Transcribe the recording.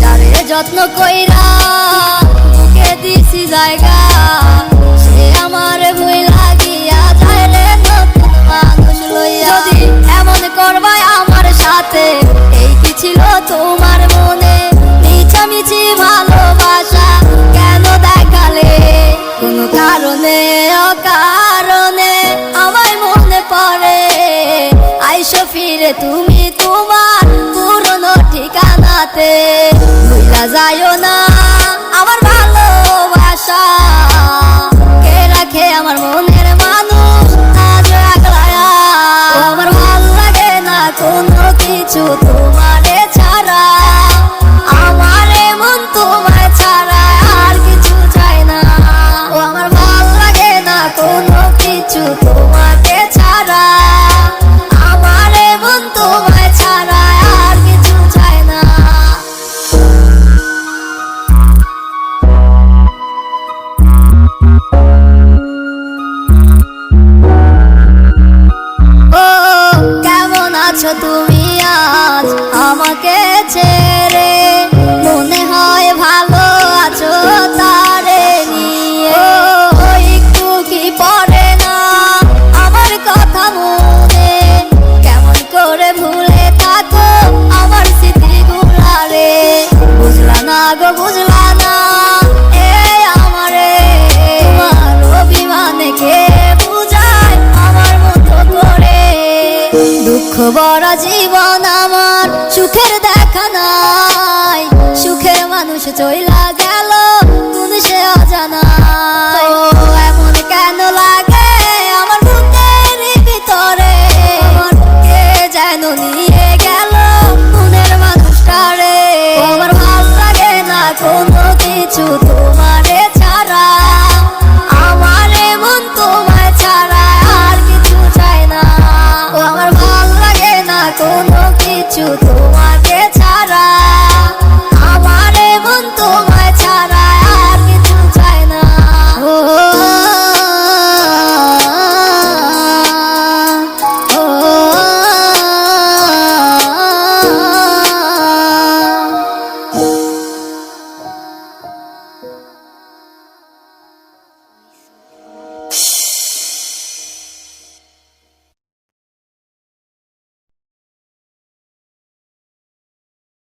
যারে যত্ন কইরা বুকে দিছি জায়গা, সে আমার ভুল লাগিয়া যায় রে নতুন মানুষ লইয়া। যদি এমন করবাই আমার সাথে, এই কি ছিল তোমার মনে? মিছামিছি ভালোবাসা কেন দেখালে? কোনো কারণে অকারণে আমায় মনে পড়ে, আইসো ফিরে তুমি তোমার পুরনো ঠিকানাতে। ভুলা যাইও না আমার ভালোবাসা, কে রাখে আমার মনের মানুষ আজ একলায়া। আমার ভালো লাগে না কোনো কিছু তোমারে ছাড়া, আমার মন তোমায় ছাড়া আর কিছু চাই না। ও আমার ভালো লাগে না কোনো কিছু তোমাকে ছাড়া, আমার মন তোমায় ছাড়া আর কিছু চাই না। ও কেমন আছো তুমি আজ আমাকে ছেড়ে? মনে হয় ভালো আছো তারে নিয়ে। ও একটু কি পড়ে না আমার কথা মনে? কেমন করে ভুলে থাকো আমার স্মৃতিগুলা রে? বুঝলা না গো বুঝলা না এই আমারে, তোমার অভিমানে কে বুঝায় আমার মতো করে? দুঃখ ভরা জীবন আমার, সুখের দেখা নাই। সুখের মানুষ চইলা গেল কোন সে অজানা। ও এমন কেন লাগে আমার বুকের ভিতরে? কে যেন নিয়ে গেল মনের মানুষটারে। আমার ভালো লাগে না কোনো কিছু।